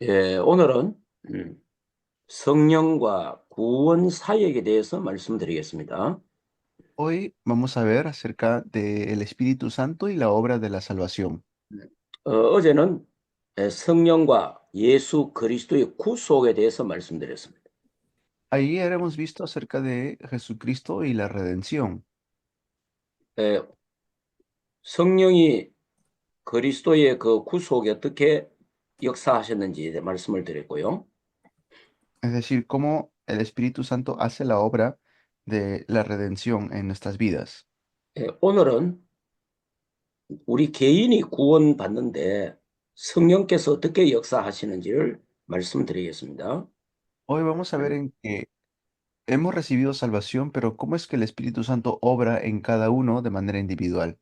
오늘은 성령과 구원 사역에 대해서 말씀드리겠습니다. Hoy vamos a ver acerca del Espíritu Santo y la obra de la salvación. 어제는 성령과 예수 그리스도의 구속에 대해서 말씀드렸습니다. Ayer hemos visto acerca de Jesucristo y la redención, 에, 성령이 그리스도의 그 구속에 어떻게 역사하셨는지 말씀을 드렸고요. es decir, cómo el Espíritu Santo hace la obra de la redención en nuestras vidas. 오늘은 우리 개인이 구원받는데 성령께서 어떻게 역사하시는지를 말씀드리겠습니다. Hoy vamos a ver en que hemos recibido salvación, pero cómo es que el Espíritu Santo obra en cada uno de manera individual.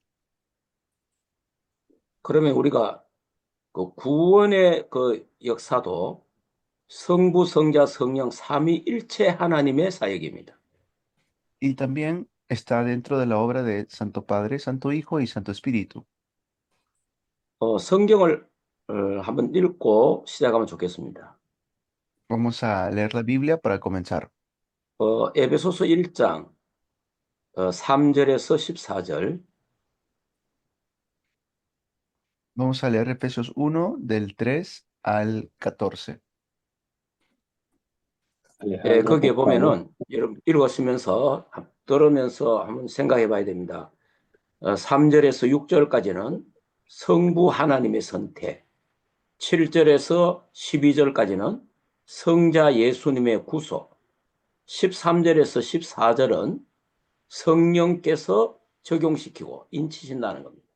그러면 우리가 그 구원의 그 역사도 성부, 성자, 성령 삼위일체 하나님의 사역입니다. Y también está dentro de la obra de Santo Padre, Santo Hijo y Santo Espíritu. 성경을 한번 읽고 시작하면 좋겠습니다. Vamos a leer la Biblia para comenzar. 에베소서 1장 3절에서 14절, Vamos a leer Efesios 1 del 3 al 14. Alejandra, 거기에 por favor. 보면은 여러분 읽으시면서 들으면서 한번 생각해 봐야 됩니다. 3절에서 6절까지는 성부 하나님의 선택, 7절에서 12절까지는 성자 예수님의 구속, 13절에서 14절은 성령께서 적용시키고 인치신다는 겁니다.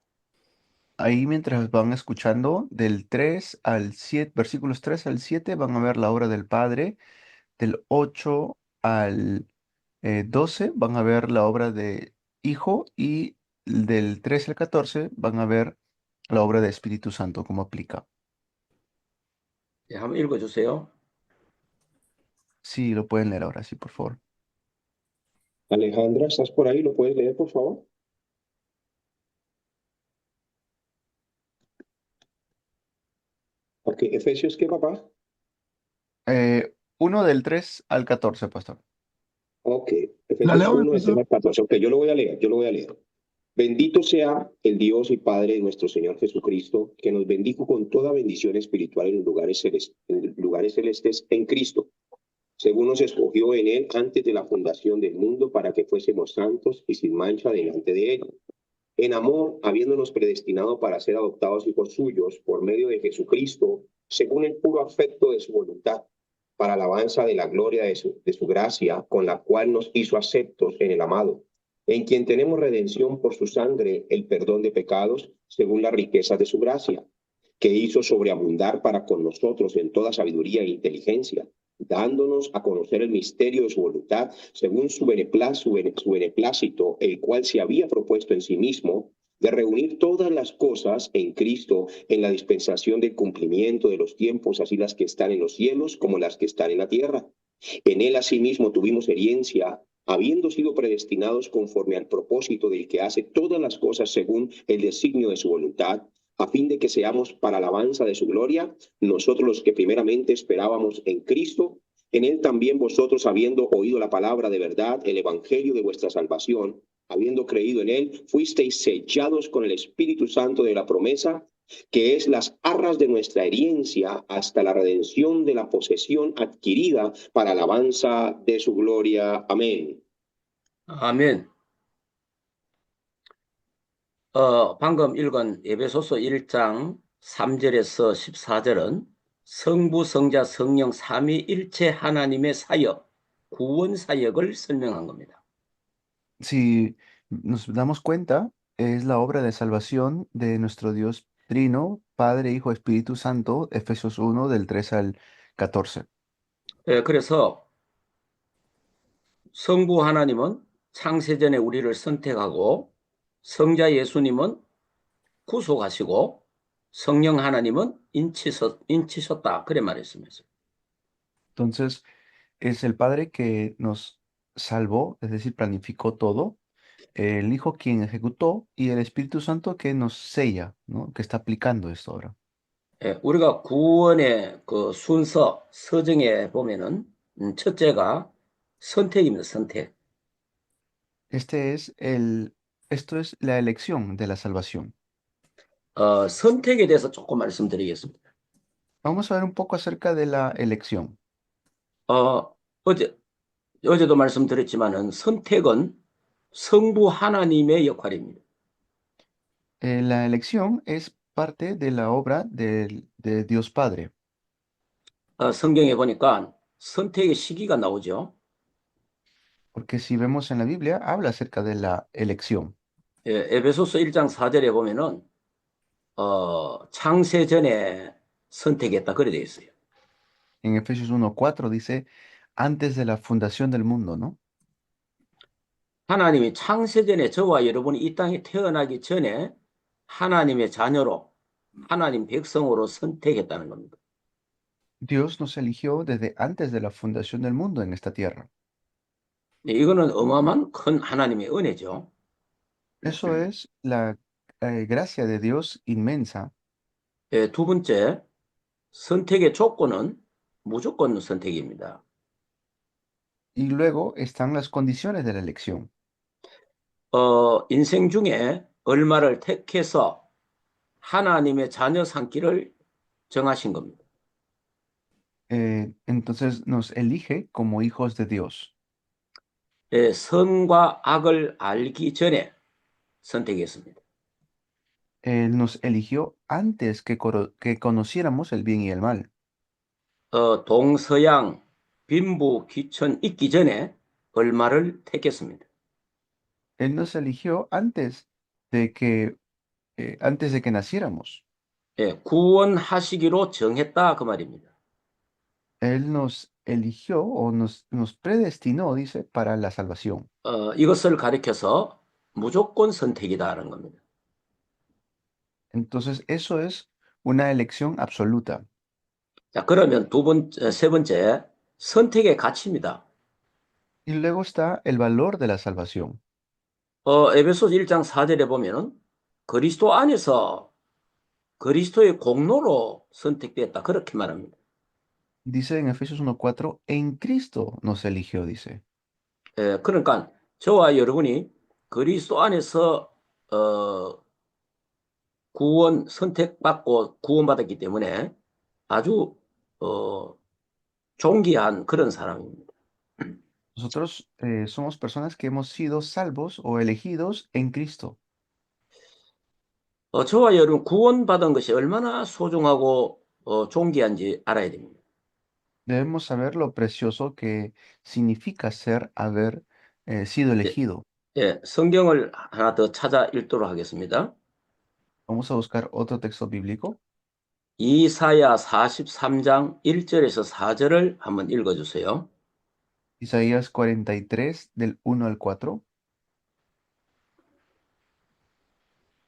Ahí mientras van escuchando del 3 al 7, versículos 3 al 7, van a ver la obra del Padre. Del 8 al 12 van a ver la obra de Hijo y del 13 al 14 van a ver la obra de Espíritu Santo, cómo aplica. 한번 읽어주세요. Sí, lo pueden leer ahora, sí, por favor. Alejandra, ¿estás por ahí? ¿Lo puedes leer, por favor? Ok, Efesios, ¿qué, papá? 1 del 3 al 14, pastor. Ok, La Efesios leo, 1, del 3 profesor. al 14. Ok, yo lo voy a leer, yo lo voy a leer. Bendito sea el Dios y Padre de nuestro Señor Jesucristo, que nos bendijo con toda bendición espiritual en los lugares celestes en Cristo, según nos escogió en Él antes de la fundación del mundo para que fuésemos santos y sin mancha delante de Él. En amor, habiéndonos predestinado para ser adoptados hijos suyos por medio de Jesucristo, según el puro afecto de su voluntad, para alabanza de la gloria de su gracia, con la cual nos hizo aceptos en el amado, en quien tenemos redención por su sangre, el perdón de pecados, según las riquezas de su gracia, que hizo sobreabundar para con nosotros en toda sabiduría e inteligencia, dándonos a conocer el misterio de su voluntad, según su beneplácito, el cual se había propuesto en sí mismo, de reunir todas las cosas en Cristo en la dispensación del cumplimiento de los tiempos, así las que están en los cielos como las que están en la tierra. En él asimismo tuvimos herencia, habiendo sido predestinados conforme al propósito del que hace todas las cosas según el designio de su voluntad, a fin de que seamos para alabanza de su gloria, nosotros los que primeramente esperábamos en Cristo, en él también vosotros, habiendo oído la palabra de verdad, el evangelio de vuestra salvación, habiendo creído en él, fuisteis sellados con el Espíritu Santo de la promesa, que es las arras de nuestra herencia hasta la redención de la posesión adquirida para alabanza de su gloria. Amén. 아멘. 방금 읽은 에베소서 1장 3절에서 14절은 성부, 성자, 성령 삼위일체 하나님의 사역, 구원 사역을 설명한 겁니다. Si nos damos cuenta, es la obra de salvación de nuestro Dios Trino, Padre, Hijo, Espíritu Santo, Efesios 1 del 3 al 14. 그래서 성부 하나님은 창세전에 우리를 선택하고 성자 예수님은 구속하시고 성령 하나님은 인치셨다. 그래 말했습니다. Entonces, es el Padre que nos salvó, es decir, planificó todo, el Hijo quien ejecutó y el Espíritu Santo que nos sella, ¿no? Que está aplicando esto ahora. 우리가 구원의 그 순서, 서정에 보면은, 첫째가 선택입니다, 선택. Esto es la elección de la salvación. 선택에 대해서 조금 말씀드리겠습니다. Vamos a ver un poco acerca de la elección. 어, 어제, 어제도 말씀드렸지만은 선택은 성부 하나님의 역할입니다. La elección es parte de la obra de Dios Padre, 성경에 보니까 선택의 시기가 나오죠. porque si vemos en la Biblia, habla acerca de la elección. 에베소서 1장 4절에 보면은 창세 전에 선택했다 그래 되어 있어요. En Efesios 1:4 dice, antes de la fundación del mundo, ¿no? 하나님이 창세 전에 저와 여러분이 이 땅에 태어나기 전에 하나님의 자녀로 하나님 백성으로 선택했다는 겁니다. Dios nos eligió desde antes de la fundación del mundo en esta tierra. 이거는 어마어마한 큰 하나님의 은혜죠. Eso es la gracia de Dios inmensa. 두 번째, 선택의 조건은 무조건 선택입니다. Y luego están las condiciones de la elección. 인생 중에 얼마를 택해서 하나님의 자녀 삼기를 정하신 겁니다. Entonces nos elige como hijos de Dios. 선과 악을 알기 전에 선택했습니다. Él nos eligió antes que conociéramos el bien y el mal. 동서양, 빈부, 귀천 있기 전에 얼마를 택했습니다. Él nos eligió antes de que naciéramos. 구원하시기로 정했다 그 말입니다. Él nos eligió o nos predestinó, dice, para la salvación. 이것을 가리켜서 무조건 선택이다라는 겁니다. Entonces, eso es una elección absoluta. 자, 그러면 세 번째, 선택의 가치입니다. Y luego está el valor de la salvación. 에베소서 1장 4절에 보면은 그리스도 안에서 그리스도의 공로로 선택됐다 그렇게 말합니다. Dice en Efesios 1:4, en Cristo nos eligió, dice. 그러니까 저와 여러분이 그리스도 안에서 구원 선택받고 구원받았기 때문에 아주 존귀한 그런 사람입니다. Nosotros somos personas que hemos sido salvos o elegidos en Cristo. 저와 여러분 구원받은 것이 얼마나 소중하고 존귀한지 알아야 됩니다. Debemos saber lo precioso que significa haber sido elegido. 성경을 하나 더 찾아 읽도록 하겠습니다. Vamos a buscar otro texto bíblico. 이사야 43장 1절에서 4절을 한번 읽어주세요. Isaías 43, del 1 al 4.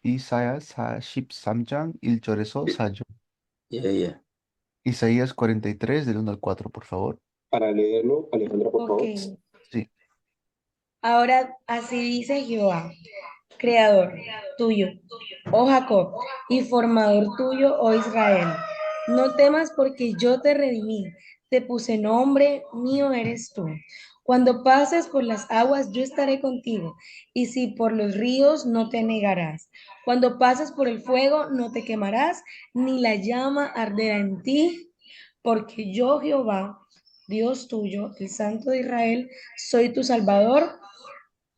Isaías 43장 1절에서 4절. 예. Isaías 43, del 1 al 4, por favor. Para leerlo, Alejandra, por favor. Ok. Sí. Ahora así dice Jehová, creador tuyo, oh Jacob, y formador tuyo, oh Israel. No temas porque yo te redimí, te puse nombre, mío eres tú. Cuando pases por las aguas, yo estaré contigo, y si por los ríos, no te negarás. Cuando pases por el fuego, no te quemarás, ni la llama arderá en ti, porque yo, Jehová, Dios tuyo, el Santo de Israel, soy tu Salvador.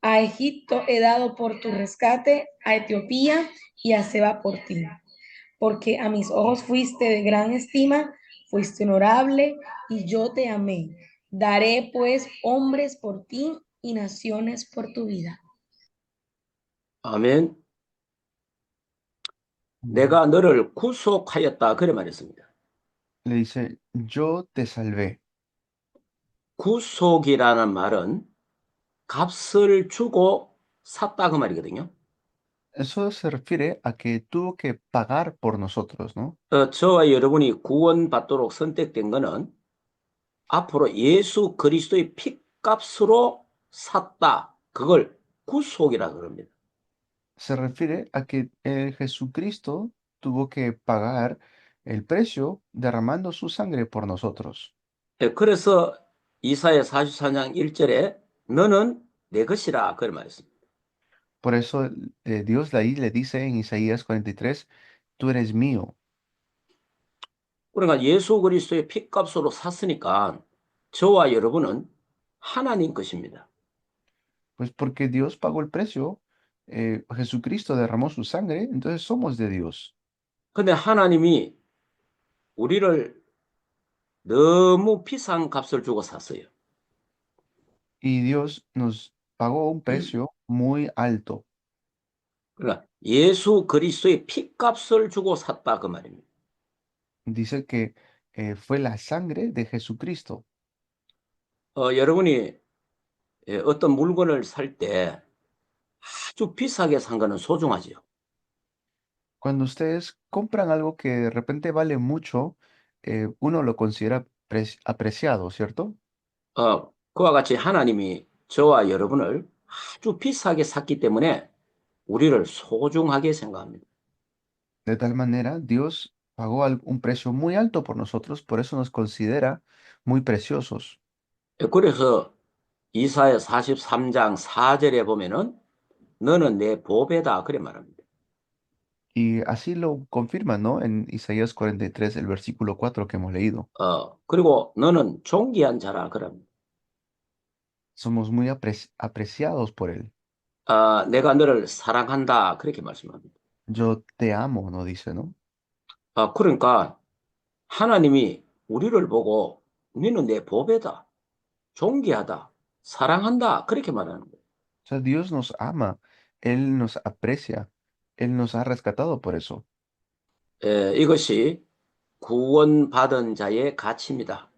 A Egipto he dado por tu rescate, a Etiopía y a Seba por ti. Porque a mis ojos fuiste de gran estima, fuiste honorable y yo te amé. Daré pues hombres por ti y naciones por tu vida. 아멘. 내가 너를 구속하였다 그래 말했습니다. Le dice, yo te salvé. 구속이라는 말은 값을 주고 샀다 그 말이거든요. Eso se refiere a que tuvo que pagar por nosotros, ¿no? 저와 여러분이 구원받도록 선택된 것은 앞으로 예수 그리스도의 피값으로 샀다. 그걸 구속이라 그럽니다. Se refiere a que Jesucristo tuvo que pagar el precio derramando su sangre por nosotros. 그래서 이사야 44장 1절에 너는 내 것이라 그런 말했습니다. Por eso Dios de ahí le dice en Isaías 43, tú eres mío. 그러니까 예수 그리스도의 피값으로 샀으니까 저와 여러분은 하나님 것입니다. Pues porque Dios pagó el precio, Jesucristo derramó su sangre, entonces somos de Dios. 근데 하나님이 우리를 너무 비싼 값을 주고 샀어요. Y Dios nos pagó un precio muy alto. 그러니까 예수 그리스도의 피값을 주고 샀다 그 말입니다. Dice que fue la sangre de Jesucristo. 여러분이 어떤 물건을 살 때 아주 비싸게 산 거는 소중하지요. Cuando ustedes compran algo que de repente vale mucho, uno lo considera apreciado, ¿cierto? 그와 같이 하나님이 저와 여러분을 아주 비싸게 샀기 때문에 우리를 소중하게 생각합니다. De tal manera, Dios pagó un precio muy alto por nosotros, por eso nos considera muy preciosos. 그래서 이사야 43장 4절에 보면은 너는 내 보배다 그래 말합니다. Y así lo confirma, ¿no? En Isaías 43, el versículo 4 que hemos leído. 그리고 너는 존귀한 자라 그럽니다. Somos muy apreciados por Él. 내가 너를 사랑한다 그렇게 말씀합니다. Yo te amo, ¿no? Dice, ¿no? 그러니까 하나님이 우리를 보고 너는 내 보배다, 존귀하다, 사랑한다 그렇게 말하는 거예요. O sea, Dios nos ama, Él nos aprecia, Él nos ha rescatado por eso. 이것이 구원받은 자의 가치입니다.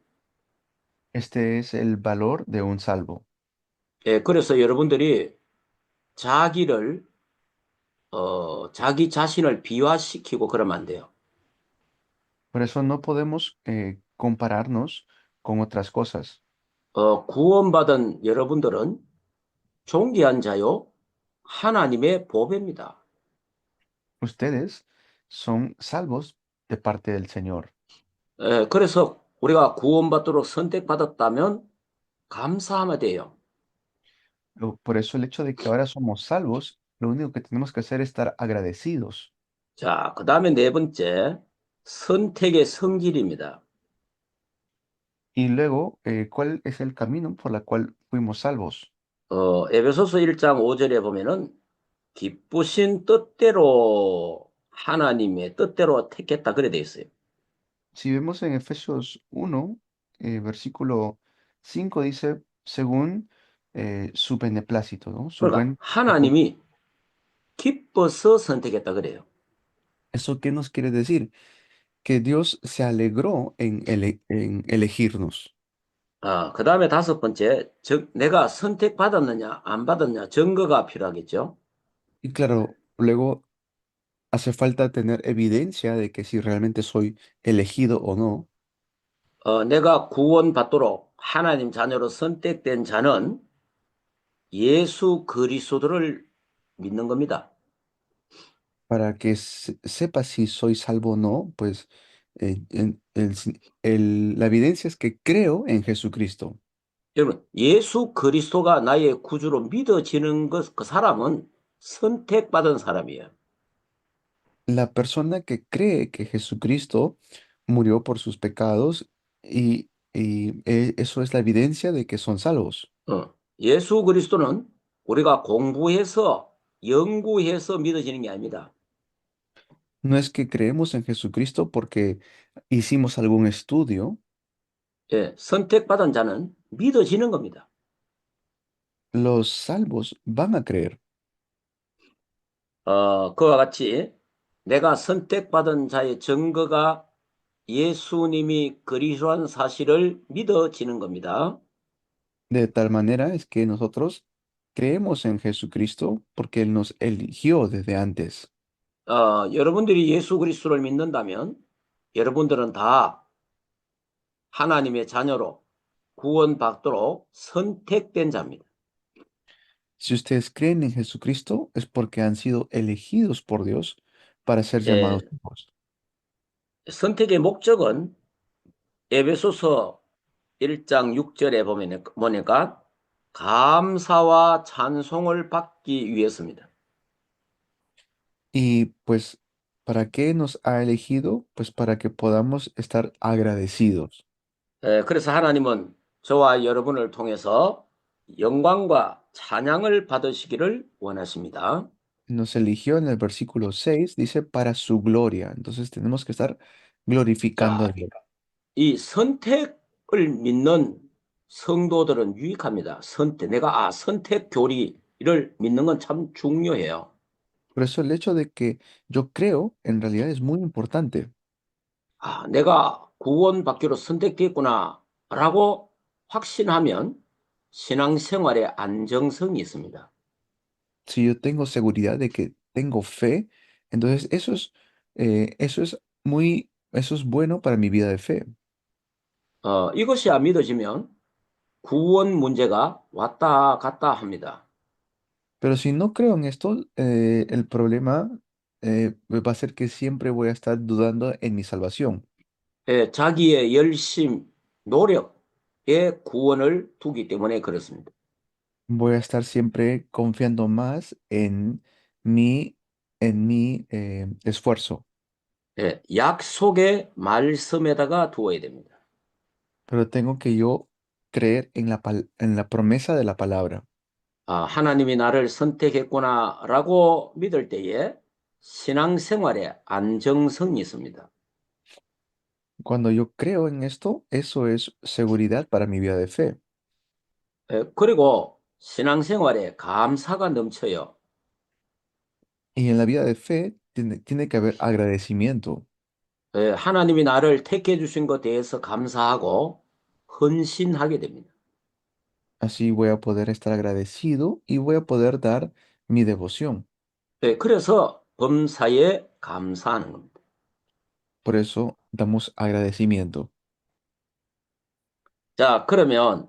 Este es el valor de un salvo. 그래서 여러분들이 자기를 자기 자신을 비화시키고 그러면 안 돼요. Por eso no podemos compararnos con otras cosas. 구원받은 여러분들은 존귀한 자요 하나님의 보배입니다. Ustedes son salvos de parte del Señor. 그래서 우리가 구원받도록 선택받았다면 감사하면 돼요. Por eso el hecho de que ahora somos salvos, lo único que tenemos que hacer es estar agradecidos. 자, 그 다음에 네 번째, 선택의 성질입니다. Y luego, ¿cuál es el camino por el cual fuimos salvos? 에베소서 1장 5절에 보면은 기쁘신 뜻대로 하나님의 뜻대로 택했다 그래 돼 있어요. Si vemos en Efesios 1, versículo 5, dice, según su beneplácito, ¿no? Su 그러니까 buen propósito. 하나님이 기뻐서 선택했다 그래요. ¿Eso qué nos quiere decir? Que Dios se alegró en elegirnos. 그 다음에 다섯 번째, 내가 선택받았느냐 안 받았느냐 증거가 필요하겠죠. Y claro, luego hace falta tener evidencia de que si realmente soy elegido o no. 내가 구원받도록 하나님 자녀로 선택된 자는 예수 그리스도를 믿는 겁니다. Para que sepa si soy salvo o no, pues la evidencia es que creo en Jesucristo. 여러분, 예수 그리스도가 나의 구주로 믿어지는 그 사람은 선택받은 사람이에요. La persona que cree que Jesucristo murió por sus pecados y eso es la evidencia de que son salvos. 예수 그리스도는 우리가 공부해서 연구해서 믿어지는 게 아닙니다. No es que creemos en Jesucristo porque hicimos algún estudio. 선택받은 자는 믿어지는 겁니다. Los salvos van a creer. 그와 같이 내가 선택받은 자의 증거가 예수님이 그리스도한 사실을 믿어지는 겁니다. De tal manera es que nosotros creemos en Jesucristo porque Él nos eligió desde antes. 여러분들이 예수 그리스도를 믿는다면 여러분들은 다 하나님의 자녀로 구원받도록 선택된 자입니다. Si ustedes creen en Jesucristo es porque han sido elegidos por Dios para ser llamados hijos. 선택의 목적은 에베소서 1장 6절에 보니까 감사와 찬송을 받기 위해서입니다. Y pues, ¿para qué nos ha elegido? Pues para que podamos estar agradecidos. 그래서 하나님은 저와 여러분을 통해서 영광과 찬양을 받으시기를 원하십니다. Nos eligió en el versículo 6, dice, para su gloria. Entonces tenemos que estar glorificando a 자, Dios. 이 선택을 믿는 성도들은 유익합니다. 내가 선택 교리를 믿는 건 참 중요해요. Por eso el hecho de que yo creo, en realidad es muy importante. 내가 구원받기로 선택됐구나라고 확신하면 신앙생활에 안정성이 있습니다. Si yo tengo seguridad de que tengo fe, entonces eso es bueno para mi vida de fe. 이것이 안 믿어지면 구원 문제가 왔다 갔다 합니다. Pero si no creo en esto, el problema va a ser que siempre voy a estar dudando en mi salvación. 자기의 열심, 노력에 구원을 두기 때문에 그렇습니다. Voy a estar siempre confiando más en mi esfuerzo. 약속의 말씀에다가 두어야 됩니다. Pero tengo que yo creer en la promesa de la palabra. 하나님이 나를 선택했구나라고 믿을 때에 신앙생활에 안정성이 있습니다. Cuando yo creo en esto, eso es seguridad para mi vida de fe. 그리고 신앙생활에 감사가 넘쳐요. Y en la vida de fe tiene que haber agradecimiento. 하나님이 나를 택해 주신 것에 대해서 감사하고 헌신하게 됩니다. Así voy a poder estar agradecido y voy a poder dar mi devoción. 그래서 범사에 감사하는 겁니다. Por eso damos agradecimiento. 자, 그러면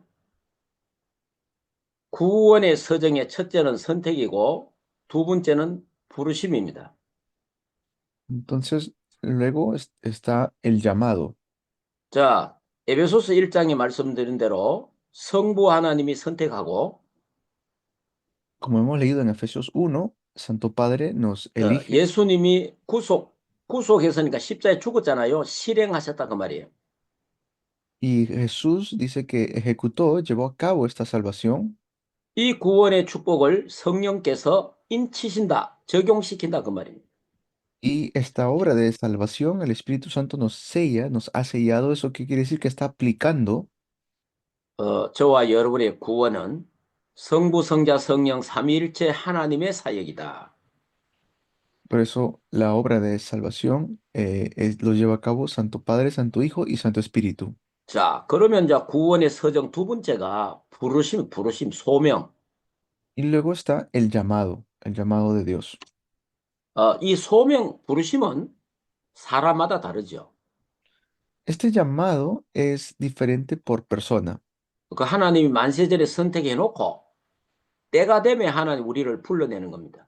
구원의 서정의 첫째는 선택이고 두 번째는 부르심입니다. Entonces, luego está el llamado. 자, 에베소서 1장에 말씀드린 대로 성부 하나님이 선택하고 Como hemos leído en Efesios 1, Santo Padre nos elige 예수님이 구속했으니까 십자에 죽었잖아요. 실행하셨다 그 말이에요. y Jesús dice que ejecutó, llevó a cabo esta salvación 이 구원의 축복을 성령께서 인치신다, 적용시킨다 그 말입니다. y esta obra de salvación, el Espíritu Santo nos sella, nos ha sellado. ¿Eso qué quiere decir? Que está aplicando. 저와 여러분의 구원은 성부, 성자, 성령 삼위일체 하나님의 사역이다. Por eso la obra de salvación lo lleva a cabo Santo Padre, Santo Hijo y Santo Espíritu. 자, 그러면 이제 구원의 서정 두 번째가 부르심, 소명. Y luego está el llamado de Dios. 이 소명, 부르심은 사람마다 다르죠. Este llamado es diferente por persona. 그 하나님이 만세전에 선택해 놓고 때가 되면 하나님 우리를 불러내는 겁니다.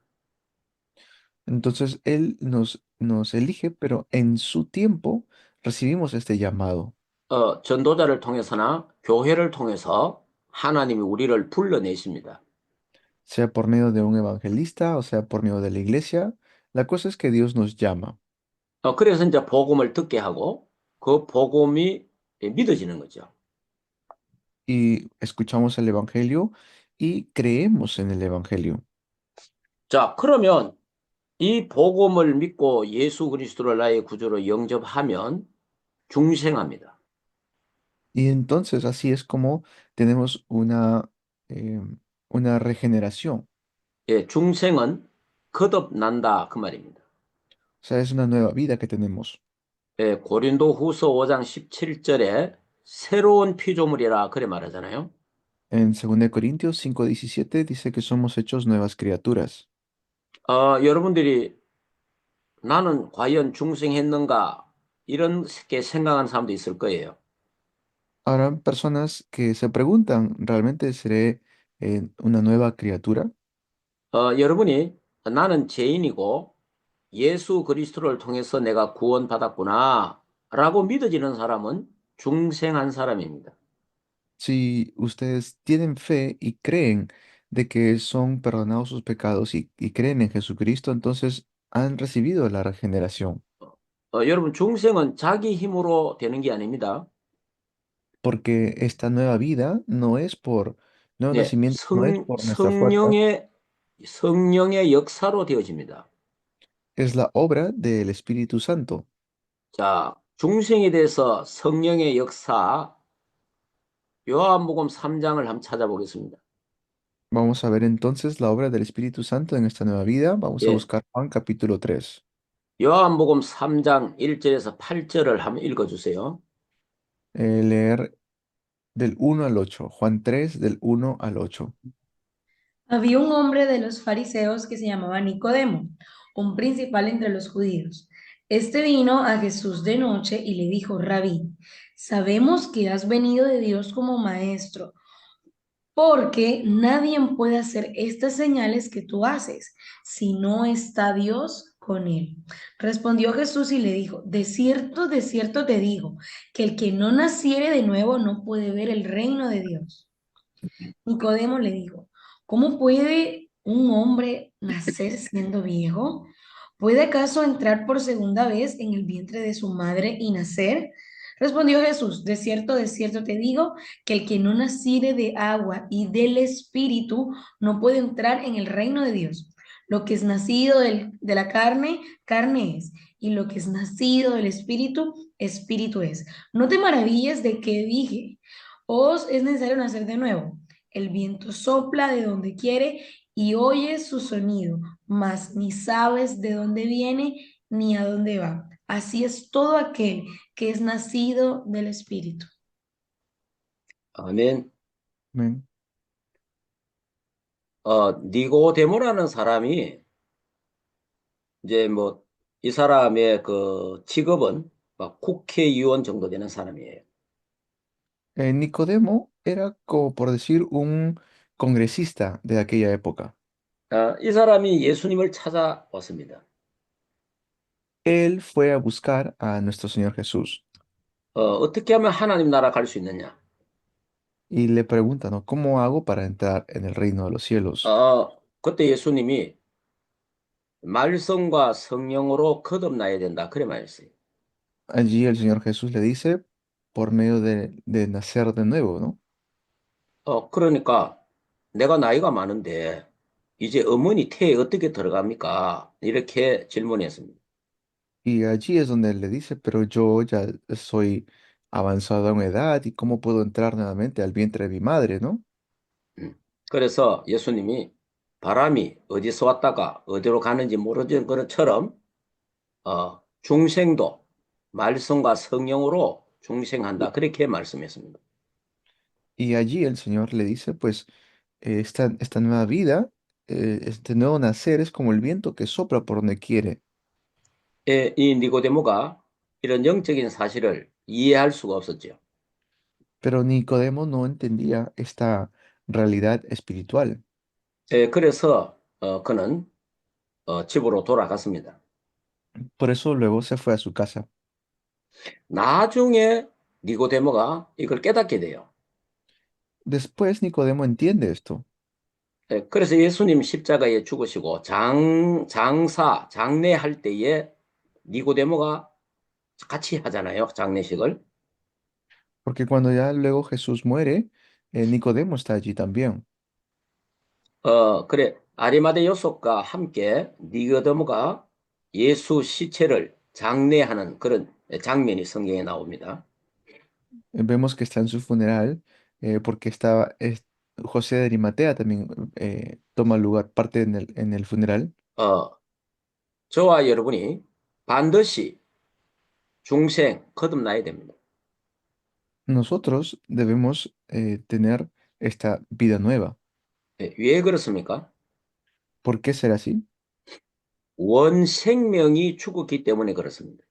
Entonces Él nos elige, pero en su tiempo recibimos este llamado, 전도자를 통해서나 교회를 통해서 하나님이 우리를 불러내십니다. sea por medio de un evangelista o sea por medio de la iglesia. La cosa es que Dios nos llama 그래서 이제 복음을 듣게 하고 그 복음이 믿어지는 거죠. y escuchamos el evangelio y creemos en el evangelio. 자, 그러면 이 복음을 믿고 예수 그리스도를 나의 구주로 영접하면 중생합니다. Y entonces así es como tenemos una regeneración. 중생은 거듭난다 그 말입니다. O sea, es una nueva vida que tenemos. 고린도 후서 5장 17절에 새로운 피조물이라 그래 말하잖아요. En 2 Corintios 5:17 dice que somos hechos nuevas criaturas. 여러분들이 나는 과연 중생했는가 이렇게 생각하는 사람도 있을 거예요. Habrán personas que se preguntan, ¿realmente seré una nueva criatura? 여러분이 나는 죄인이고 예수 그리스도를 통해서 내가 구원받았구나 라고 믿어지는 사람은 중생한 사람입니다. Si ustedes tienen fe y creen de que son perdonados sus pecados y creen en Jesucristo, entonces han recibido la regeneración. 여러분, 중생은 자기 힘으로 되는 게 아닙니다. Porque esta nueva vida no es por, nuevo 네, nacimiento no es por nuestra fuerza, 성령의 역사로 되어집니다. es la obra del Espíritu Santo. 자, 중생에 대해서 성령의 역사, 요한복음 3장을 한번 찾아보겠습니다. Vamos a ver entonces la obra del Espíritu Santo en esta nueva vida. Vamos a 예, buscar Juan capítulo 3. 요한복음 3장 1절에서 8절을 한번 읽어주세요. Leer del 1 al 8. Juan 3 del 1 al 8. Había un hombre de los fariseos que se llamaba Nicodemo, un principal entre los judíos. Este vino a Jesús de noche y le dijo, Rabí, sabemos que has venido de Dios como maestro, porque nadie puede hacer estas señales que tú haces si no está Dios con él. Respondió Jesús y le dijo, de cierto te digo, que el que no naciere de nuevo no puede ver el reino de Dios. Nicodemo le dijo, ¿cómo puede un hombre nacer siendo viejo? ¿Puede acaso entrar por segunda vez en el vientre de su madre y nacer? Respondió Jesús, de cierto te digo, que el que no naciere de agua y del Espíritu no puede entrar en el reino de Dios. Lo que es nacido de la carne, carne es, y lo que es nacido del Espíritu, Espíritu es. No te maravilles de que dije, os es necesario nacer de nuevo. El viento sopla de donde quiere y oyes su sonido, mas ni sabes de dónde viene ni a dónde va. Así es todo aquel que es nacido del Espíritu. 아멘. Amén. 니고데모라는 사람이 이제 뭐 이 사람의 그 직업은 막 국회의원 정도 되는 사람이에요. Nicodemo era como por decir un congresista de aquella época. 이 사람이 예수님을 찾아왔습니다. Él fue a buscar a nuestro Señor Jesús 어떻게 하면 하나님 나라 갈 수 있느냐? y le pregunta, ¿no? ¿Cómo hago para entrar en el reino de los cielos? 그때 예수님이 말씀과 성령으로 거듭나야 된다. 그래 말했어요. Allí el Señor Jesús le dice, por medio de nacer de nuevo, ¿no? 그러니까 내가 나이가 많은데 이제 어머니 태에 어떻게 들어갑니까? 이렇게 질문했습니다. Y allí es donde él le dice, pero yo ya soy avanzado en edad y cómo puedo entrar nuevamente al vientre de mi madre, ¿no? 그래서 예수님이 바람이 어디서 왔다가 어디로 가는지 모르는 것처럼 중생도 말씀과 성령으로 중생한다. 그렇게 말씀했습니다. Y allí el Señor le dice, pues, esta nueva vida, este nuevo nacer es como el viento que sopla por donde quiere. 이 니고데모가 이런 영적인 사실을 이해할 수가 없었죠. Pero Nicodemo no entendía esta realidad espiritual. 그래서 그는 집으로 돌아갔습니다. Por eso luego se fue a su casa. 나중에 니고데모가 이걸 깨닫게 돼요. Después Nicodemo entiende esto. 그래서 예수님 십자가에 죽으시고 장례할 때에 니고데모가 같이 하잖아요. 장례식을. Porque cuando ya luego Jesús muere, Nicodemo está allí también. 그래. 아리마대 요셉과 함께 니고데모가 예수 시체를 장례하는 그런 장면이 성경에 나옵니다. Vemos que está en su funeral, porque estaba José de Arimatea también toma lugar, parte en el funeral. 저와 여러분이 반드시 중생 거듭나야 됩니다. Nosotros debemos tener esta vida nueva. 왜 그렇습니까? ¿Por qué será así? 원생명이 죽었기 때문에 그렇습니다.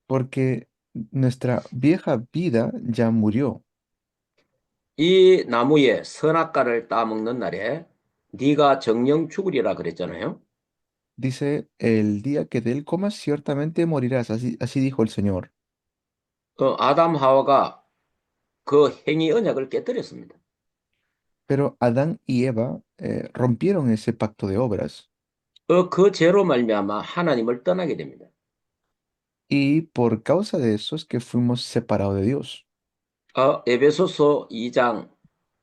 Porque nuestra vieja vida ya murió. 이 나무의 선악과를 따먹는 날에 네가 정령 죽으리라 그랬잖아요. Dice, el día que de él comas, ciertamente morirás. Así dijo el Señor. 아담 하와가 그 행위 언약을 깨뜨렸습니다. Pero Adán y Eva rompieron ese pacto de obras 그 죄로 말미암아 하나님을 떠나게 됩니다. y por causa de eso es que fuimos separados de Dios. 에베소서 2장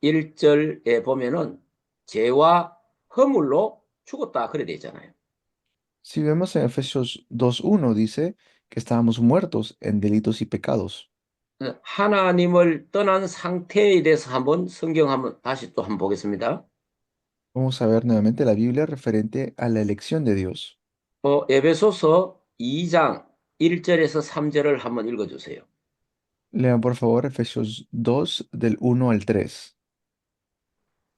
1절에 보면은 죄와 허물로 죽었다 그래 돼 있잖아요. Si vemos en Efesios 2:1 dice que estábamos muertos en delitos y pecados. 하나님을 떠난 상태에 대해서 한번 성경 한번 다시 또 한번 보겠습니다. Vamos a ver nuevamente la Biblia referente a la elección de Dios. 에베소서 2장 1절에서 3절을 한번 읽어주세요. Lean por favor Efesios 2 del 1 al 3.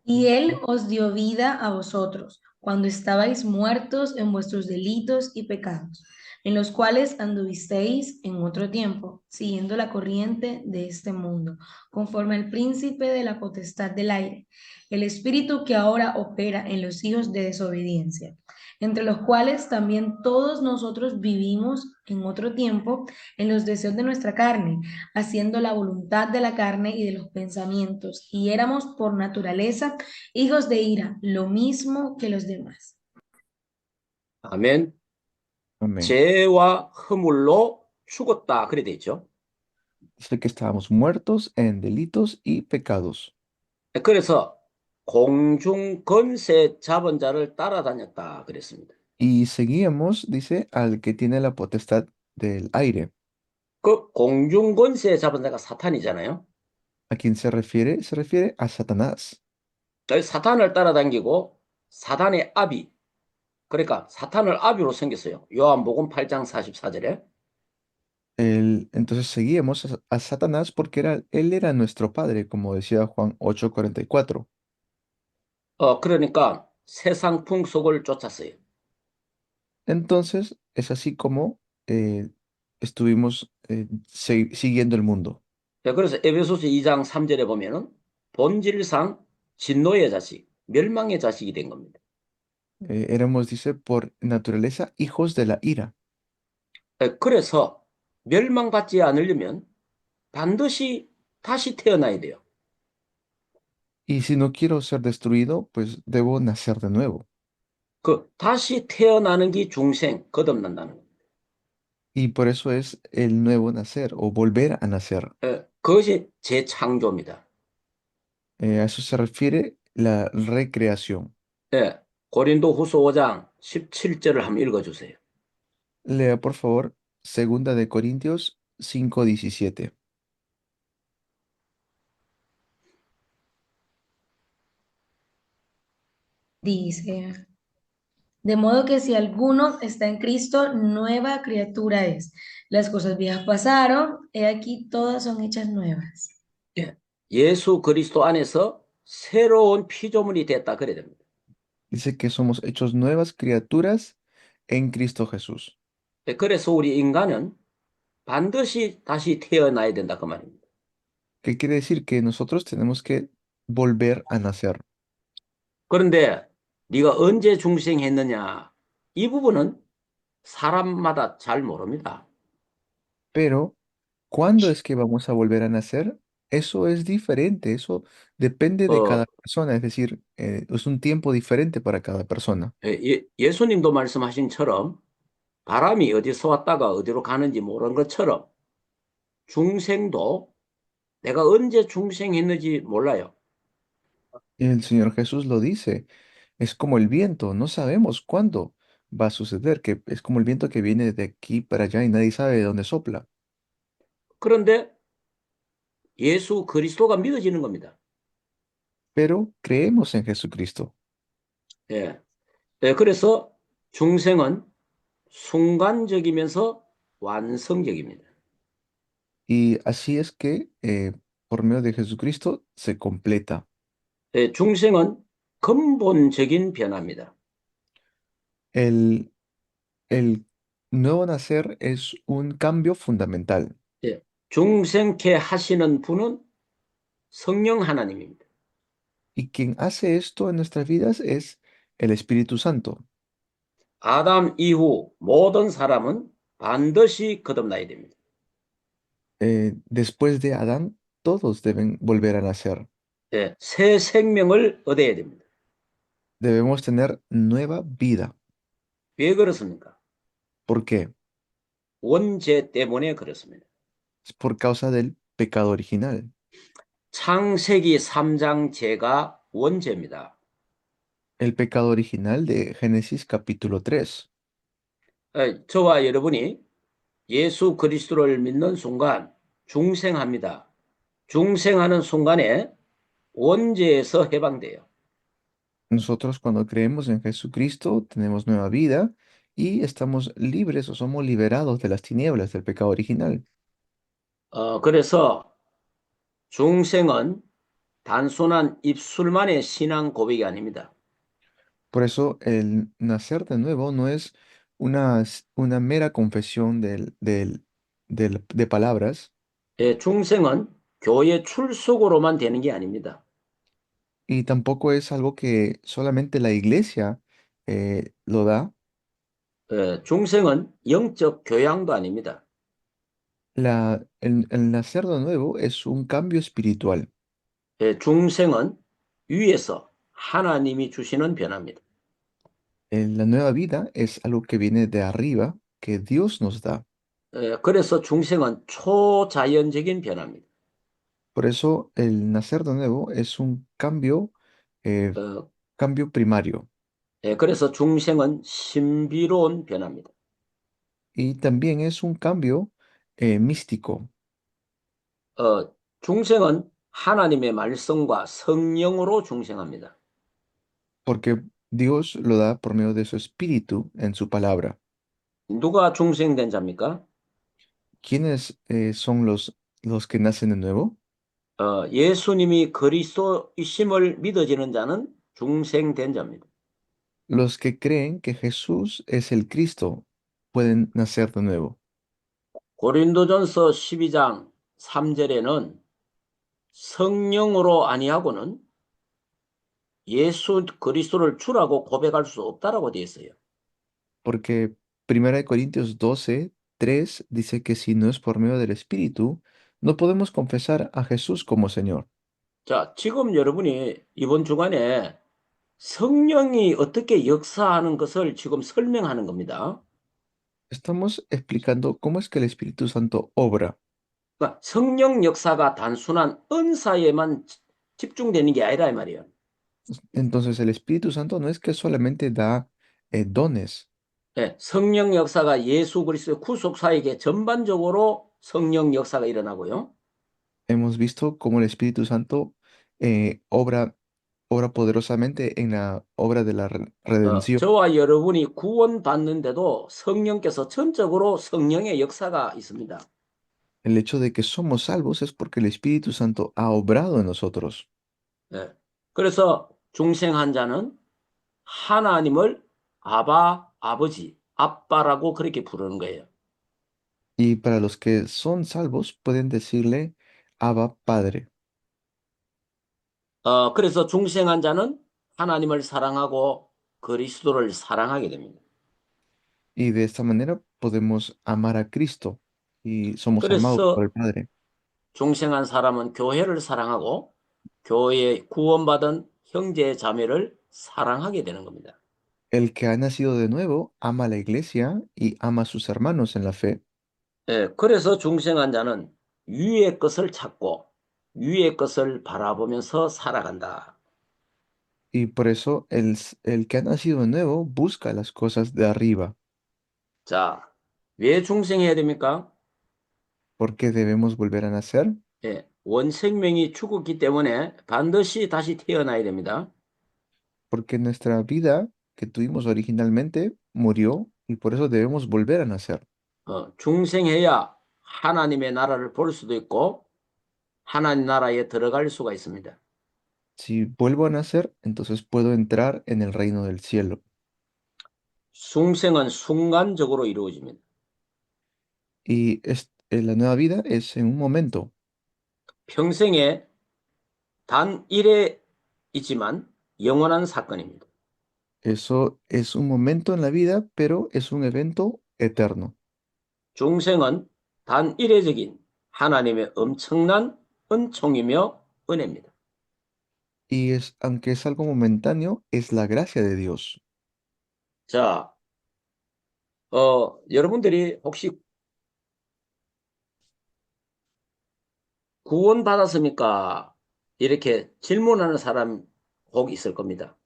Y Él os dio vida a vosotros, cuando estabais muertos en vuestros delitos y pecados, en los cuales anduvisteis en otro tiempo, siguiendo la corriente de este mundo, conforme al príncipe de la potestad del aire, el espíritu que ahora opera en los hijos de desobediencia, entre los cuales también todos nosotros vivimos en otro tiempo en los deseos de nuestra carne, haciendo la voluntad de la carne y de los pensamientos, y éramos por naturaleza hijos de ira, lo mismo que los demás. 아멘. Amén. 죄와 허물로 죽었다 그래 돼 있죠. Dice que estábamos muertos en delitos y pecados. 그래서 공중 권세 잡은 자를 따라다녔다 그랬습니다. Y seguíamos, dice, al que tiene la potestad del aire. 그 공중 권세 잡은 자가 사탄이잖아요. ¿A quién se refiere? Se refiere a Satanás. 사탄을 따라다니고 사탄의 아비, 그러니까 사탄을 아비로 생겼어요. 요한복음 8장 44절에. Entonces seguíamos a Satanás porque él era nuestro padre, como decía Juan 8:44. 그러니까 세상 풍속을 쫓았어요. Entonces es así como estuvimos siguiendo el mundo. 그래서 에베소서 2장 3절에 보면은 본질상 진노의 자식, 멸망의 자식이 된 겁니다. Éramos, dice, por naturaleza hijos de la ira. 그래서 멸망받지 않으려면 반드시 다시 태어나야 돼요. Y si no quiero ser destruido, pues debo nacer de nuevo. 다시 태어나는 게 중생, 거듭난다는 거예요. Y por eso es el nuevo nacer o volver a nacer. 그것이 재창조입니다. A eso se refiere la recreación. 고린도후서 5장 17절을 한번 읽어주세요. Lea por favor, 2 de Corintios 5:17. Dice, de modo que si alguno está en Cristo, nueva criatura es. Las cosas viejas pasaron, he aquí todas son hechas nuevas. 예수 그리스도 안에서 새로운 피조물이 됐다 그래야 됩니다. Dice que somos hechos nuevas criaturas en Cristo Jesús. 그래서 우리 인간은 반드시 다시 태어나야 된다 그 말입니다. ¿Qué quiere decir? Que nosotros tenemos que volver a nacer. 그런데 네가 언제 중생했느냐 이 부분은 사람마다 잘 모릅니다. Pero, ¿cuándo es que vamos a volver a nacer? Eso es diferente, eso depende de cada persona, es decir, es un tiempo diferente para cada persona. 예수님도 말씀하신처럼 바람이 어디서 왔다가 어디로 가는지 모르는 것처럼 중생도 내가 언제 중생했는지 몰라요. El Señor Jesús lo dice, es como el viento, no sabemos cuándo va a suceder, que es como el viento que viene de aquí para allá y nadie sabe de dónde sopla. 그런데 예수 그리스도가 믿어지는 겁니다. Pero creemos en Jesucristo. 예. 그래서 중생은 순간적이면서 완성적입니다. Y así es que por medio de Jesucristo se completa. 중생은 근본적인 변화입니다. El nuevo nacer es un cambio fundamental. 중생케 하시는 분은 성령 하나님입니다. Y quien hace esto en nuestras vidas es el Espíritu Santo. 아담 이후 모든 사람은 반드시 거듭나야 됩니다. Después de Adán, todos deben volver a nacer. 예, 새 생명을 얻어야 됩니다. Debemos tener nueva vida. 왜 그렇습니까? ¿Por qué? 원죄 때문에 그렇습니다. Es por causa del pecado original. 창세기 3장 죄가 원죄입니다. El pecado original de Génesis capítulo 3. 저와 여러분이 예수 그리스도를 믿는 순간 중생합니다. 중생하는 순간에 원죄에서 해방돼요. Nosotros cuando creemos en Jesucristo tenemos nueva vida y estamos libres o somos liberados de las tinieblas del pecado original. 그래서 중생은 단순한 입술만의 신앙 고백이 아닙니다. Por eso el nacer de nuevo no es una mera confesión de palabras 예, 중생은 교회 출석으로만 되는 게 아닙니다. y tampoco es algo que solamente la iglesia lo da. 중생은 영적 교양도 아닙니다. El nacer de nuevo es un cambio espiritual. 중생은 위에서 하나님이 주시는 변화입니다. La nueva vida es algo que viene de arriba, que Dios nos da. 그래서 중생은 초자연적인 변화입니다. Por eso el nacer de nuevo es un eh, 어, cambio primario. 그래서 중생은 신비로운 변화입니다. Y también es un cambio místico, 중생은 하나님의 말씀과 성령으로 중생합니다. porque Dios lo da por medio de su espíritu en su palabra. 누가 중생된 자입니까? ¿Quiénes son los que nacen de nuevo? 예수님이 그리스도이심을 믿어지는 자는 중생된 자입니다. Los que creen que Jesús es el Cristo pueden nacer de nuevo. 고린도전서 12장 3절에는 성령으로 아니하고는 예수 그리스도를 주라고 고백할 수 없다라고 되어 있어요. Porque 1 Corintios 12:3 dice que si no es por medio del Espíritu, no podemos confesar a Jesús como Señor. 자, 지금 여러분이 이번 주간에 성령이 어떻게 역사하는 것을 지금 설명하는 겁니다. Estamos explicando cómo es que el Espíritu Santo obra. 그러니까 성령 역사가 단순한 은사에만 집중되는 게 아니라 이 말이에요. Entonces el Espíritu Santo no es que solamente da dones. 예, 성령 역사가 예수 그리스도의 구속 사역에 전반적으로 성령 역사가 일어나고요. Hemos visto cómo el Espíritu Santo obra poderosamente en la obra de la redención. 저와 여러분이 구원받는데도 성령께서 전적으로 성령의 역사가 있습니다. El hecho de que somos salvos es porque el Espíritu Santo ha obrado en nosotros. 예, 그래서 중생한 자는 하나님을 아바, 아버지, 아빠라고 그렇게 부르는 거예요. Y para los que son salvos pueden decirle Abba Padre. 그래서 중생한 자는 하나님을 사랑하고 그리스도를 사랑하게 됩니다. Y de esta manera podemos amar a Cristo y somos amados por 그래서 el Padre. 중생한 사람은 교회를 사랑하고 교회에 구원받은 형제 자매를 사랑하게 되는 겁니다. El que ha nacido de nuevo ama a la iglesia y ama a sus hermanos en la fe. 예, 그래서 중생한 자는 위의 것을 찾고 위의 것을 바라보면서 살아간다. Y por eso el que ha nacido de nuevo busca las cosas de arriba. 자, 왜 중생해야 됩니까? ¿Por qué debemos volver a nacer? 예, 원생명이 죽었기 때문에 반드시 다시 태어나야 됩니다. Porque nuestra vida que tuvimos originalmente murió y por eso debemos volver a nacer. 중생해야 하나님의 나라를 볼 수도 있고 하나님 나라에 들어갈 수가 있습니다. Si vuelvo a nacer, entonces puedo entrar en el reino del cielo. 중생은 순간적으로 이루어집니다. Y la nueva vida es en un momento. 평생에 단 일회 있지만 영원한 사건입니다. Eso es un momento en la vida, pero es un evento eterno. 중생은 단 일회적인 하나님의 엄청난 은총이며 은혜입니다. Y aunque es algo momentáneo, es la gracia de Dios. 자, 여러분들이 혹시 구원 받았습니까? 이렇게 질문하는 사람 혹 있을 겁니다.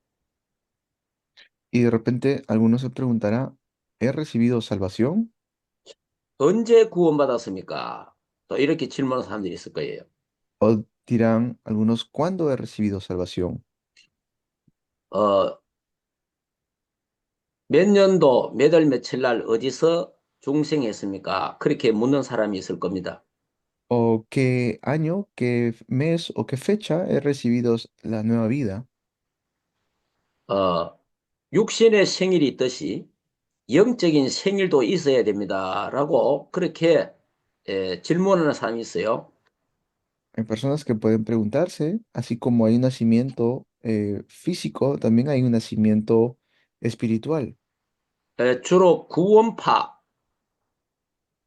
Y de repente alguno se preguntará, ¿he recibido salvación? 언제 구원 받았습니까? 또 이렇게 질문하는 사람들이 있을 거예요. O dirán algunos, ¿cuándo he recibido salvación? 어, 몇 년도, 몇 월, 며칠 날 어디서 중생했습니까? 그렇게 묻는 사람이 있을 겁니다. ¿O qué año, qué mes o qué fecha he recibido la nueva vida? 어, 육신의 생일이 있듯이 영적인 생일도 있어야 됩니다라고 그렇게 질문하는 사람이 있어요. Hay personas que pueden preguntarse, así como hay un nacimiento físico, también hay un nacimiento espiritual. 주로 구원파에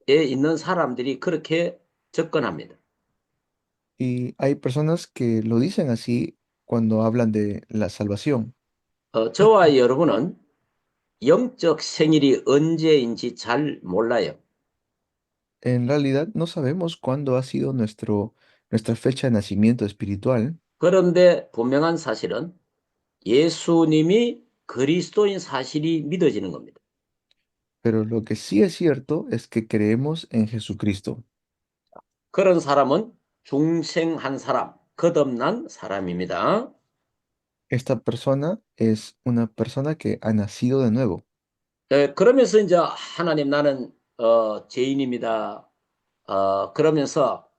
있는 사람들이 그렇게 접근합니다. Y hay personas que lo dicen así cuando hablan de la salvación. 저와 여러분은 영적 생일이 언제인지 잘 몰라요. En realidad no sabemos cuándo ha sido nuestra fecha de nacimiento espiritual, 그런데 분명한 사실은 예수님이 그리스도인 사실이 믿어지는 겁니다. pero lo que sí es cierto es que creemos en Jesucristo. 그런 사람은 중생한 사람, 거듭난 사람입니다. Esta persona es una persona que ha nacido de nuevo. 그러면서 이제 하나님 나는 죄인입니다. 그러면서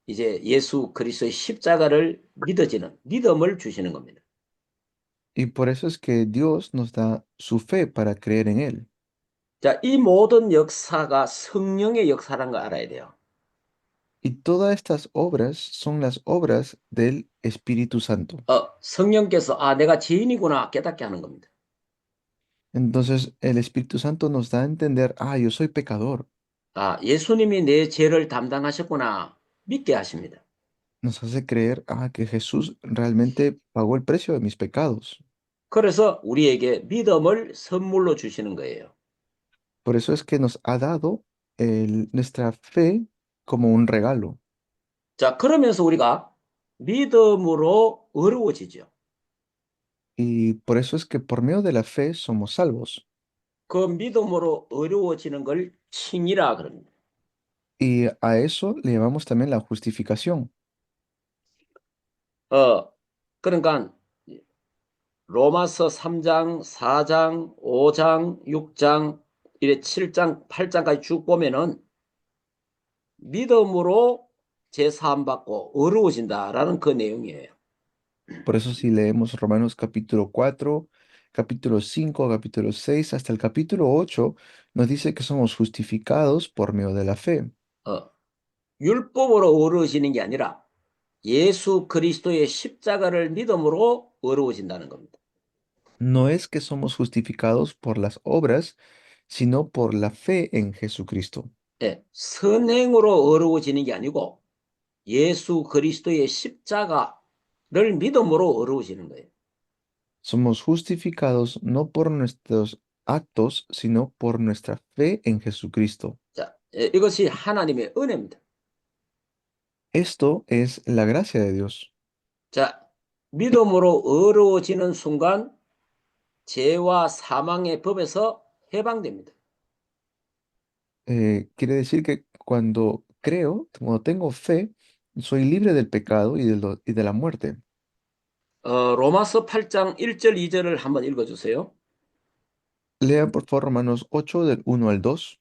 이제 예수 그리스도의 십자가를 믿어지는 믿음을 주시는 겁니다. Y por eso es que Dios nos da su fe para creer en Él. 자, 이 모든 역사가 성령의 역사라는 거 알아야 돼요. Y todas estas obras son las obras del Espíritu Santo. 성령께서 내가 죄인이구나 깨닫게 하는 겁니다. Entonces el Espíritu Santo nos da a entender, yo soy pecador. 예수님이 내 죄를 담당하셨구나 믿게 하십니다. Nos hace creer, que Jesús realmente pagó el precio de mis pecados. 그래서 우리에게 믿음을 선물로 주시는 거예요. Por eso es que nos ha dado nuestra fe como un regalo. 자, 그러면서 우리가 믿음으로 어려워지죠. Y por eso es que por medio de la fe somos salvos. 그 믿음으로 어려워지는 걸 칭이라 그럽니다. Y a eso le llamamos también la justificación. 그러니까 로마서 3장, 4장, 5장, 6장, 이래 7장, 8장까지 쭉 보면은 믿음으로 제사함 받고 어려워진다라는 그 내용이에요. Por eso si leemos Romanos capítulo 4, capítulo 5, capítulo 6, hasta el capítulo 8, nos dice que somos justificados por medio de la fe. 율법으로 어려워지는 게 아니라 예수 그리스도의 십자가를 믿음으로 어려워진다는 겁니다. No es que somos justificados por las obras, sino por la fe en Jesucristo. 선행으로 어려워지는 게 아니고 예수 그리스도의 십자가를 믿음으로 어려워지는 거예요. Somos justificados no por nuestros actos, sino por nuestra fe en Jesucristo. 자, 이것이 하나님의 은혜입니다. Esto es la gracia de Dios. 자, 믿음으로 어려워지는 순간 죄와 사망의 법에서 해방됩니다. Quiere decir que cuando creo, cuando tengo fe, soy libre del pecado y de la muerte. 로마서 8장 1절 2절을 한번 읽어주세요. Lean por favor Romanos 8 del 1 al 2.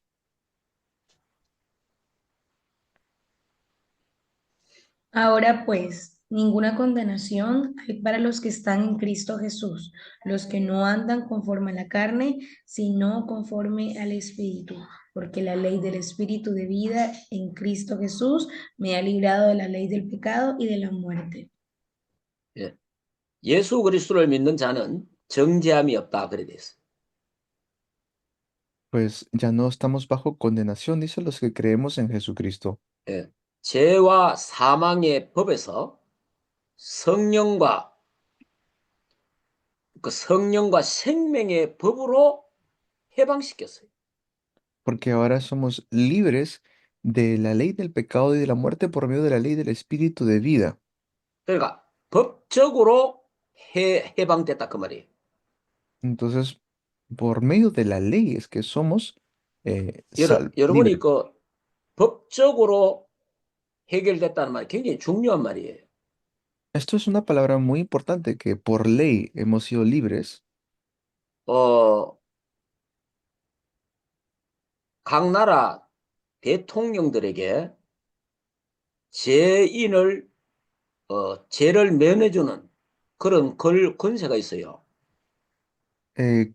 Ahora pues, ninguna condenación hay para los que están en Cristo Jesús, los que no andan conforme a la carne, sino conforme al Espíritu, porque la ley del Espíritu de vida en Cristo Jesús me ha librado de la ley del pecado y de la muerte. 예. 예수 그리스도를 믿는 자는 정죄함이 없다 그래 됐어. Pues ya no estamos bajo condenación, dicen los que creemos en Jesucristo. 예. 죄와 사망의 법에서 성령과 성령과 생명의 법으로 해방시켰어요. Porque ahora somos libres de la ley del pecado y de la muerte por medio de la ley del espíritu de vida. 그러니까 법적으로 해방됐다 그 말이에요. Entonces, por medio de la ley es que somos 여러분이 libres. 그 법적으로 해결됐다는 말이 굉장히 중요한 말이에요. Esto es una palabra muy importante que por ley hemos sido libres. 어, 각 나라 대통령들에게 죄인을 죄를 면해주는 그런 권세가 있어요.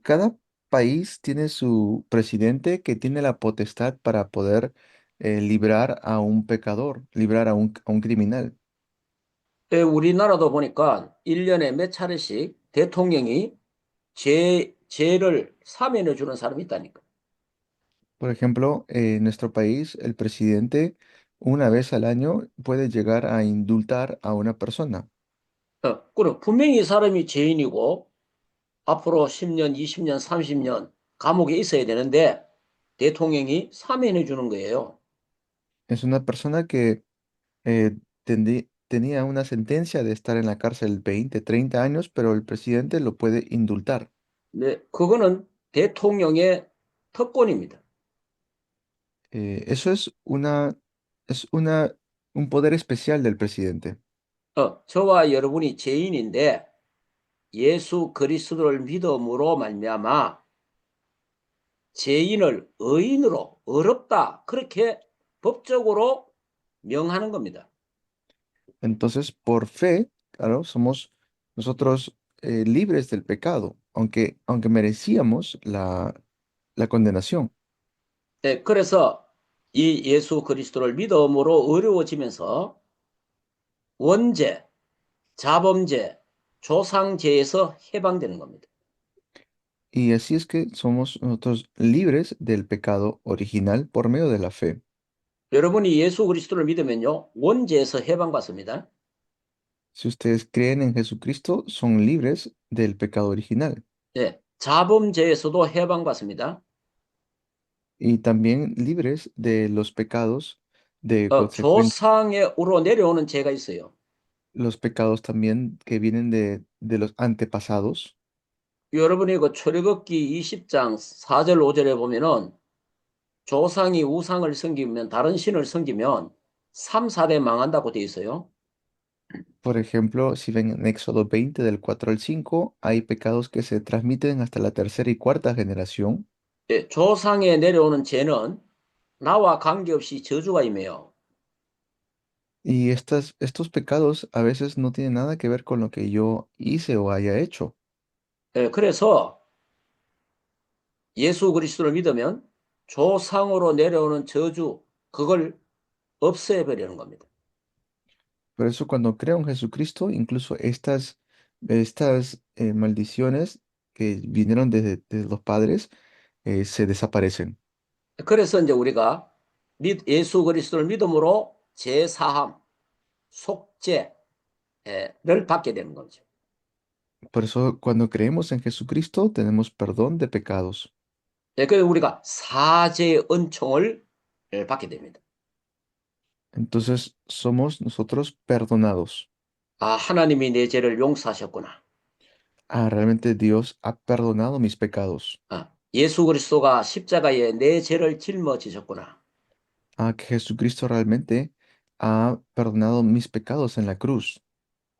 Cada país tiene su presidente que tiene la potestad para poder librar a un pecador, librar a un criminal. 우리나라도 보니까 1년에 몇 차례씩 대통령이 죄를 사면해 주는 사람이 있다니까. Por ejemplo, en nuestro país, el presidente una vez al año puede llegar a indultar a una persona. 그럼 분명히 이 사람이 죄인이고 앞으로 10년, 20년, 30년 감옥에 있어야 되는데 대통령이 사면해 주는 거예요. Es una persona que tenía una sentencia de estar en la cárcel 20, 30 años, pero el presidente lo puede indultar. 네, 그거는 대통령의 특권입니다. Eso es un poder especial del presidente. 저와 여러분이 죄인인데 예수 그리스도를 믿음으로 말미암아 죄인을 의인으로 어렵다 그렇게 법적으로 명하는 겁니다. Entonces, por fe, claro, somos nosotros libres del pecado, aunque merecíamos la condenación. 네, 그래서 이 예수 그리스도를 믿음으로 어려워지면서 원죄, 자범죄, 조상죄에서 해방되는 겁니다. Y así es que somos nosotros libres del pecado original por medio de la fe. 여러분이 예수 그리스도를 믿으면요, 원죄에서 해방받습니다. Si ustedes creen en Jesucristo, son libres del pecado original 네, 자범죄에서도 해방받습니다. y también libres de los pecados de consecuencia, 조상에 우러 내려오는 죄가 있어요. los pecados también que vienen de los antepasados. 여러분이 그 출애굽기 20장 4절 5절에 보면은 조상이 우상을 섬기면 다른 신을 섬기면 3, 4대 망한다고 돼 있어요. Por ejemplo, si ven en Éxodo 20 del 4 al 5, hay pecados que se transmiten hasta la tercera y cuarta generación. 예, 조상에 내려오는 죄는 나와 관계없이 저주가 임해요. Y estos pecados a veces no tienen nada que ver con lo que yo hice o haya hecho. 예, 그래서 예수 그리스도를 믿으면 조상으로 내려오는 저주 그걸 없애버리는 겁니다. Por eso cuando creo en Jesucristo, incluso estas maldiciones que vinieron desde los padres se desaparecen. 그래서 이제 우리가 예수 그리스도를 믿음으로 제사함, 속죄를 받게 되는 거죠. Por eso cuando creemos en Jesucristo tenemos perdón de pecados. 예, 그래서 우리가 사죄의 은총을 받게 됩니다. Entonces somos nosotros perdonados. 아, 하나님이 내 죄를 용서하셨구나. Ah, realmente Dios ha perdonado mis pecados. 아, 예수 그리스도가 십자가에 내 죄를 짊어지셨구나. Ah, que Jesucristo realmente ha perdonado mis pecados en la cruz.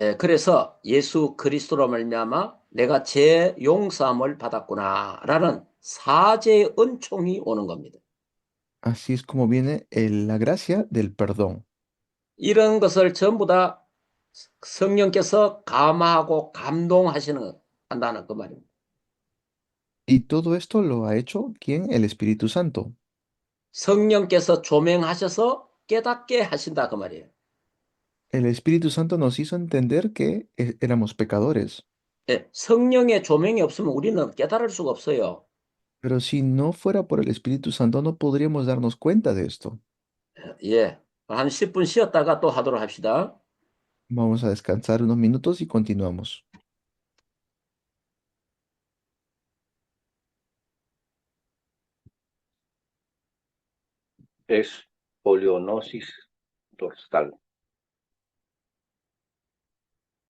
예, 그래서 예수 그리스도로 말미암아 내가 죄 용서함을 받았구나라는 사죄의 은총이 오는 겁니다. Así es como viene la gracia del perdón. 이런 것을 전부 다 성령께서 감화하고 한다는 그 말입니다. Y todo esto lo ha hecho ¿quién? El Espíritu Santo. 성령께서 조명하셔서 깨닫게 하신다 그 말이에요. El Espíritu Santo nos hizo entender que éramos pecadores. 예, 성령의 조명이 없으면 우리는 깨달을 수가 없어요. Pero si no fuera por el Espíritu Santo, no podríamos darnos cuenta de esto. 예, 한 10분 쉬었다가 또 하도록 합시다. Vamos a descansar unos minutos y continuamos. Es polionosis dorsal.